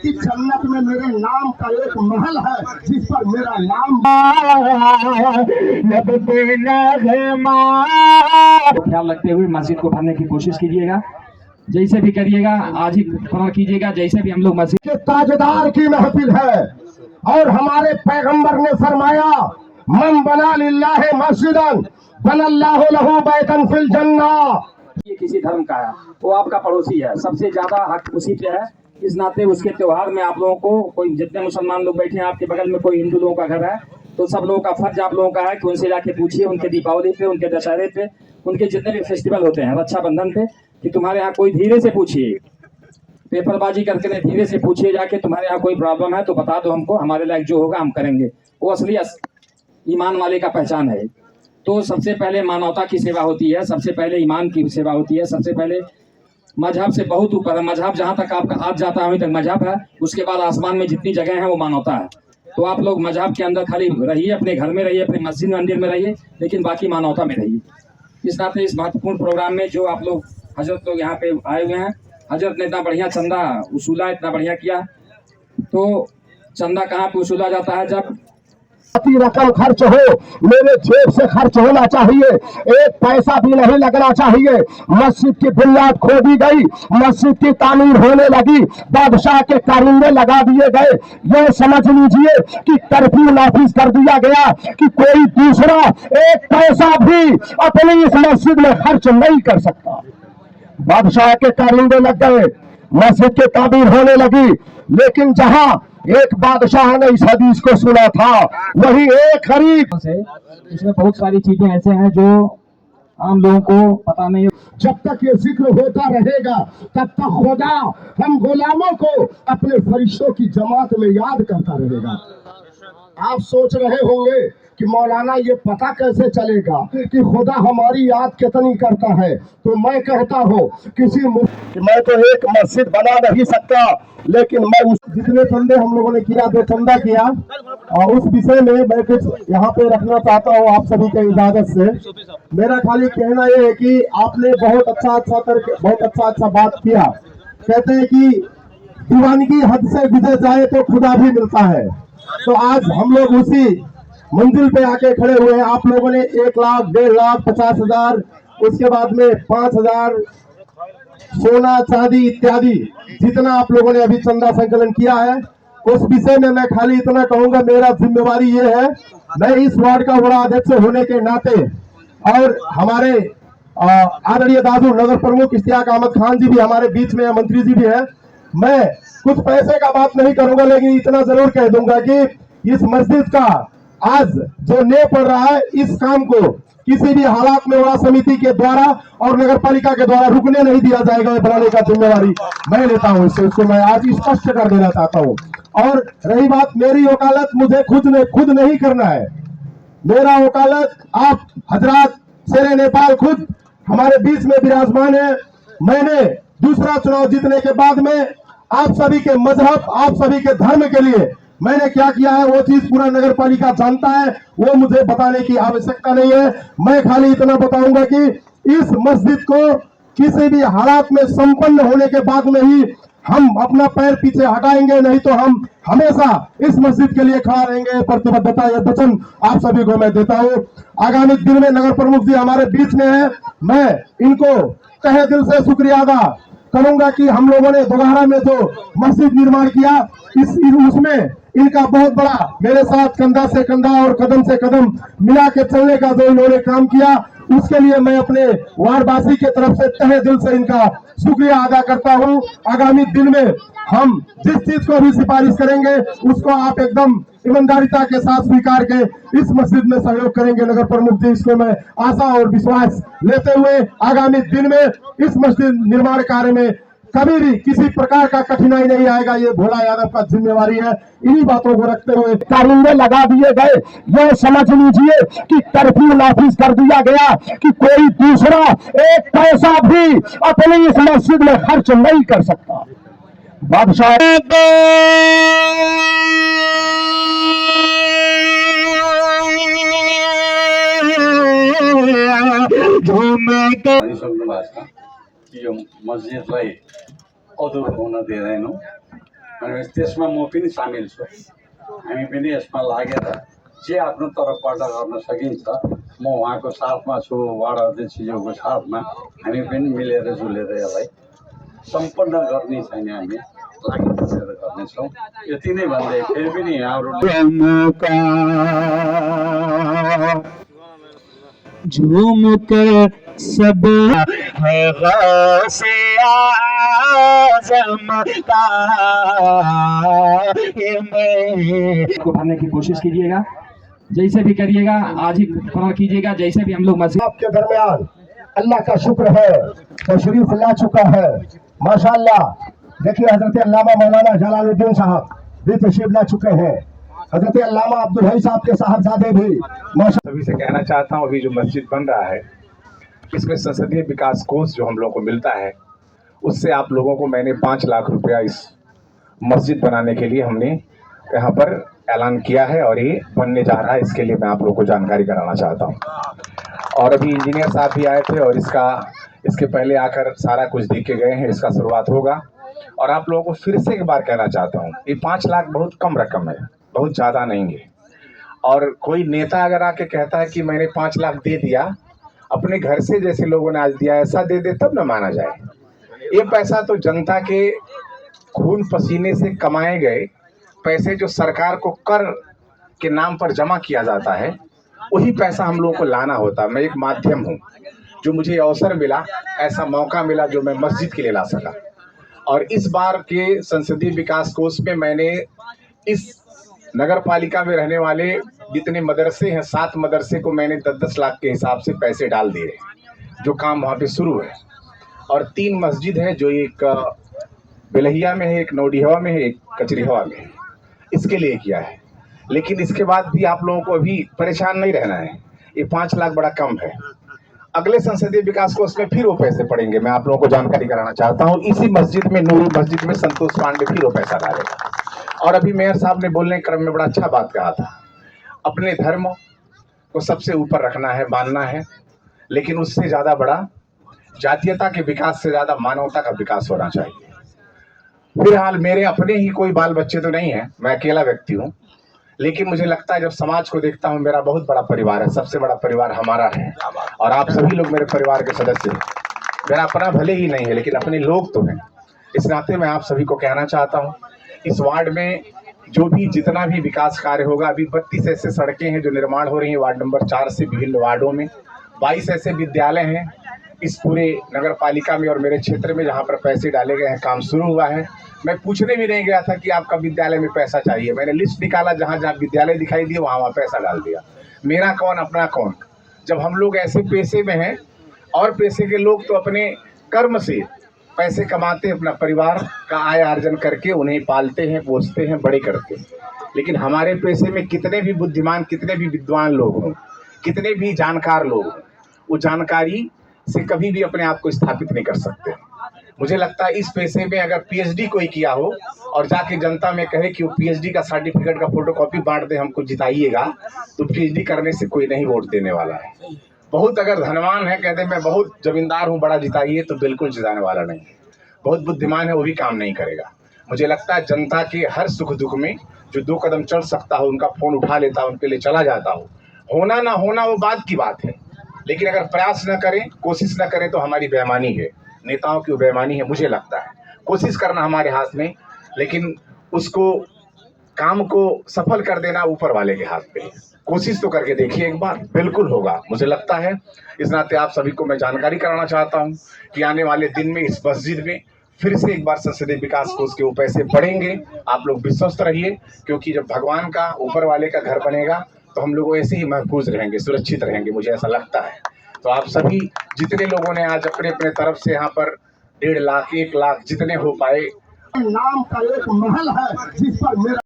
कि जन्नत में मेरे नाम का एक महल है जिस पर मेरा नाम। ख्याल रखते हुए मस्जिद को भरने की कोशिश कीजिएगा, जैसे भी करिएगा आज ही पूरा कीजिएगा। जैसे भी हम लोग मस्जिद के ताजदार की महफिल है और हमारे पैगंबर ने फरमाया मन बना लिल्लाह मस्जिदन बनल्लाहु लहू बैतन फिल जन्ना। ये किसी धर्म का है, वो आपका पड़ोसी है, सबसे ज्यादा हक उसी पे है। इस नाते उसके त्योहार में आप लोगों को, कोई जितने मुसलमान लोग बैठे हैं आपके बगल में कोई हिंदू लोगों का घर है, तो सब लोगों का फर्ज आप लोगों का है कि उनसे जाके पूछिए उनके दीपावली पे, उनके दशहरे पे, उनके जितने भी फेस्टिवल होते हैं, रक्षाबंधन पे, कि तुम्हारे यहाँ कोई धीरे से पूछिए, पेपरबाजी करके नहीं, धीरे से पूछिए जाके तुम्हारे यहाँ कोई प्रॉब्लम है तो बता दो हमको, हमारे लायक जो होगा हम करेंगे। वो असली ईमान वाले का पहचान है। तो सबसे पहले मानवता की सेवा होती है, सबसे पहले ईमान की सेवा होती है, सबसे पहले मजहब से बहुत ऊपर है। मजहब जहाँ तक आपका हाथ जाता है वहीं तक मजहब है, उसके बाद आसमान में जितनी जगह है वो मानवता है। तो आप लोग मजहब के अंदर खाली रहिए, अपने घर में रहिए, अपने मस्जिद मंदिर में रहिए, लेकिन बाकी मानवता में रहिए। इस नाते इस महत्वपूर्ण प्रोग्राम में जो आप लोग हजरत लोग यहाँ पे आए हुए हैं, हजरत ने इतना बढ़िया चंदा वसूला, इतना बढ़िया किया। तो चंदा कहाँ पे वसूला जाता है? जब रकम खर्च हो मेरे जेब से खर्च होना चाहिए, एक पैसा भी नहीं लगना चाहिए। मस्जिद की बुनियाद खोदी गई, मस्जिद की तामीर होने लगी, बादशाह के कारिंदे लगा दिए गए। ये समझ लीजिए कि कर्फ्यू नाफिज कर दिया गया कि कोई दूसरा एक पैसा भी अपनी इस मस्जिद में खर्च नहीं कर सकता। बादशाह के कारिंदे लग गए, मस्जिद की तामीर होने लगी। लेकिन जहां एक बादशाह ने इस हदीस को सुना था, वही एक गरीब से, इसमें बहुत सारी चीजें ऐसे हैं जो आम लोगों को पता नहीं। जब तक ये जिक्र होता रहेगा तब तक खुदा हम गुलामों को अपने फरिश्तों की जमात में याद करता रहेगा। आप सोच रहे होंगे कि मौलाना ये पता कैसे चलेगा कि खुदा हमारी याद कितनी करता है। तो मैं कहता हूँ कि मैं तो एक मस्जिद बना नहीं सकता, लेकिन मैं उस जितने चंदे हम लोगों ने किया, जो चंदा किया, और उस विषय में मैं कुछ यहाँ पे रखना चाहता हूँ आप सभी के इजाजत से। मेरा खाली कहना ये है कि आपने बहुत अच्छा बात किया। कहते हैं कि दीवानगी हद से गुजर जाए तो खुदा भी मिलता है। तो आज हम लोग उसी मंजिल पे आके खड़े हुए हैं। आप लोगों ने 1 लाख, 1.5 लाख, 50,000, उसके बाद में 5,000 सोना चांदी इत्यादि जितना आप लोगों ने अभी चंदा संकलन किया है, उस विषय में मैं खाली इतना कहूंगा, मेरा जिम्मेवारी ये है, मैं इस वार्ड का बड़ा अध्यक्ष होने के नाते और हमारे आदरणीय दादू नगर प्रमुख इश्तियाक अहमद खान जी भी हमारे बीच में, मंत्री जी भी है, मैं कुछ पैसे का बात नहीं करूंगा, लेकिन इतना जरूर कह दूंगा कि इस मस्जिद का आज जो ने पड़ रहा है, इस काम को किसी भी हालात में वड़ा समिति के द्वारा और नगर पालिका के द्वारा रुकने नहीं दिया जाएगा। बनाने का जिम्मेवारी मैं लेता हूं, इसको मैं आज स्पष्ट कर देना चाहता हूं। और रही बात मेरी वकालत, मुझे खुद नहीं करना है। मेरा वकालत आप हजरात शेरे नेपाल खुद हमारे बीच में विराजमान है। मैंने दूसरा चुनाव जीतने के बाद में आप सभी के मजहब, आप सभी के धर्म के लिए मैंने क्या किया है वो चीज पूरा नगर पालिका जानता है, वो मुझे बताने की आवश्यकता नहीं है। मैं खाली इतना बताऊंगा कि इस मस्जिद को किसी भी हालात में संपन्न होने के बाद में ही हम अपना पैर पीछे हटाएंगे, नहीं तो हम हमेशा इस मस्जिद के लिए खड़ा रहेंगे। प्रतिबद्धता यह वचन आप सभी को मैं देता हूं। आगामी दिन में नगर प्रमुख जी हमारे बीच में है, मैं इनको तहे दिल से शुक्रिया अदा करूंगा कि हम लोगों ने दोबारा में जो मस्जिद निर्माण किया, उसमें इनका बहुत बड़ा मेरे साथ कंधा से कंधा और कदम से कदम मिला के चलने का जो इन्होंने काम किया, उसके लिए मैं अपने वार्डवासी के तरफ से तहे दिल से इनका शुक्रिया अदा करता हूं। आगामी दिन में हम जिस चीज को भी सिफारिश करेंगे उसको आप एकदम ईमानदारिता के साथ स्वीकार के इस मस्जिद में सहयोग करेंगे नगर प्रमुख जी, इसको मैं आशा और विश्वास लेते हुए आगामी दिन में इस मस्जिद निर्माण कार्य में कभी भी किसी प्रकार का कठिनाई नहीं आएगा, ये भोला यादव का जिम्मेवारी है। इन्हीं बातों को रखते हुए कारिंदे लगा दिए गए, ये समझ लीजिए कि कर्फ्यू नाफिज कर दिया गया कि कोई दूसरा एक पैसा भी अपनी इस मस्जिद में खर्च नहीं कर सकता। बादशाह यो मस्जिदलाई अधुरो हुन दिँदैनौँ अनि त्यसमा म पनि सामेल छु। हामी पनि यसमा लागेर जे आफ्नो तर्फबाट गर्न सकिन्छ म उहाँको साथमा छु, वार्ड अध्यक्षज्यूको साथमा हामी पनि मिलेर जुलेर यसलाई सम्पन्न गर्ने चाहिँ हामी लागि परेर गर्नेछौँ। यति नै भन्दै फेरि पनि यहाँहरू झूम कर सब है गौसे आज़म का ये मैं को भरने की कोशिश कीजिएगा, जैसे भी करिएगा आज ही पूरा कीजिएगा। जैसे भी हम लोग मस्जिद आपके दरमियान अल्लाह का शुक्र है तशरीफ ला चुका है माशाअल्लाह। देखिए हजरत अल्लामा मौलाना जलालुद्दीन साहब भी तशरीफ ला चुके हैं, हजरत अल्लामा अब्दुल हई साहब के साहबजादे भी माशा। सभी से कहना चाहता हूँ, अभी जो मस्जिद बन रहा है इसमें संसदीय विकास कोष जो हम लोग को मिलता है उससे आप लोगों को मैंने 5 लाख रुपया इस मस्जिद बनाने के लिए हमने यहाँ पर ऐलान किया है और ये बनने जा रहा है। इसके लिए मैं आप लोगों को जानकारी कराना चाहता हूँ। और अभी इंजीनियर साहब भी आए थे और इसके पहले आकर सारा कुछ देख के गए हैं। इसका शुरुआत होगा और आप लोगों को फिर से एक बार कहना चाहता हूँ, ये 5 लाख बहुत कम रकम है, बहुत ज़्यादा नहीं है। और कोई नेता अगर आके कहता है कि मैंने 5 लाख दे दिया, अपने घर से जैसे लोगों ने आज दिया ऐसा दे दे तब न माना जाए। ये पैसा तो जनता के खून पसीने से कमाए गए पैसे जो सरकार को कर के नाम पर जमा किया जाता है, वही पैसा हम लोगों को लाना होता। मैं एक माध्यम हूँ, जो मुझे अवसर मिला, ऐसा मौका मिला जो मैं मस्जिद के लिए ला सका। और इस बार के संसदीय विकास कोष में मैंने इस नगर पालिका में रहने वाले जितने मदरसे हैं 7 मदरसे को मैंने 10-10 लाख के हिसाब से पैसे डाल दिए, जो काम वहाँ पे शुरू है। और 3 मस्जिद है, जो एक बेलहिया में है, एक नौडिहवा में है, एक कचरिहवा में है, इसके लिए किया है। लेकिन इसके बाद भी आप लोगों को अभी परेशान नहीं रहना है, ये 5 लाख बड़ा कम है। अगले संसदीय विकास कोष में फिर वो पैसे पड़ेंगे। मैं आप लोगों को जानकारी कराना चाहता हूँ, इसी मस्जिद में, नूरी मस्जिद में संतोष पांडे फिर वो पैसा डालेगा। और अभी मेयर साहब ने बोलने क्रम में बड़ा अच्छा बात कहा था, अपने धर्म को सबसे ऊपर रखना है, मानना है, लेकिन उससे ज़्यादा बड़ा जातीयता के विकास से ज़्यादा मानवता का विकास होना चाहिए। फिलहाल मेरे अपने ही कोई बाल बच्चे तो नहीं है, मैं अकेला व्यक्ति हूँ, लेकिन मुझे लगता है जब समाज को देखता हूँ, मेरा बहुत बड़ा परिवार है, सबसे बड़ा परिवार हमारा है और आप सभी लोग मेरे परिवार के सदस्य हैं। मेरा अपना भले ही नहीं है, लेकिन अपने लोग तो हैं। इस नाते मैं आप सभी को कहना चाहता हूँ, इस वार्ड में जो भी जितना भी विकास कार्य होगा, अभी 32 ऐसे सड़कें हैं जो निर्माण हो रही हैं वार्ड नंबर 4 से विभिन्न वार्डों में, 22 ऐसे विद्यालय हैं इस पूरे नगर पालिका में और मेरे क्षेत्र में जहाँ पर पैसे डाले गए हैं, काम शुरू हुआ है। मैं पूछने भी नहीं गया था कि आपका विद्यालय में पैसा चाहिए, मैंने लिस्ट निकाला, जहाँ जहाँ विद्यालय दिखाई दिए वहाँ पैसा डाल दिया। मेरा कौन अपना कौन, जब हम लोग ऐसे पेशे में हैं, और पेशे के लोग तो अपने कर्म से पैसे कमाते हैं, अपना परिवार का आय अर्जन करके उन्हें पालते हैं, पोसते हैं, बड़े करते हैं। लेकिन हमारे पेशे में कितने भी बुद्धिमान, कितने भी विद्वान लोग हों, कितने भी जानकार लोग हों, वो जानकारी से कभी भी अपने आप को स्थापित नहीं कर सकते। मुझे लगता है इस पेशे में अगर पीएचडी कोई किया हो और जाके जनता में कहे कि वो पीएचडी का सर्टिफिकेट का फोटोकॉपी बांट दे, हमको जिताइएगा, तो पीएचडी करने से कोई नहीं वोट देने वाला है। बहुत अगर धनवान है, कहते मैं बहुत जमींदार हूँ, बड़ा जिताइए, तो बिल्कुल जिताने वाला नहीं है। बहुत बुद्धिमान है, वो भी काम नहीं करेगा। मुझे लगता है जनता के हर सुख दुख में जो 2 कदम चल सकता हो, उनका फ़ोन उठा लेता हो, उनके लिए चला जाता हो। होना ना होना वो बात की बात है, लेकिन अगर प्रयास न करें, कोशिश न करें, तो हमारी बेईमानी है, नेताओं की बेईमानी है। मुझे लगता है कोशिश करना हमारे हाथ में, लेकिन उसको काम को सफल कर देना ऊपर वाले के हाथ पे है। कोशिश तो करके देखिए एक बार, बिल्कुल होगा, मुझे लगता है। इस नाते आप सभी को मैं जानकारी कराना चाहता हूँ कि आने वाले दिन में इस मस्जिद में फिर से एक बार संसदीय विकास कोष के वो पैसे बढ़ेंगे। आप लोग विश्वस्त रहिए, क्योंकि जब भगवान का, ऊपर वाले का घर बनेगा, तो हम लोग ऐसे ही महफूज रहेंगे, सुरक्षित रहेंगे, मुझे ऐसा लगता है। तो आप सभी जितने लोगों ने आज अपने अपने तरफ से यहाँ पर 1.5 लाख, 1 लाख जितने हो पाए, नाम का एक महल है जिस पर मेरा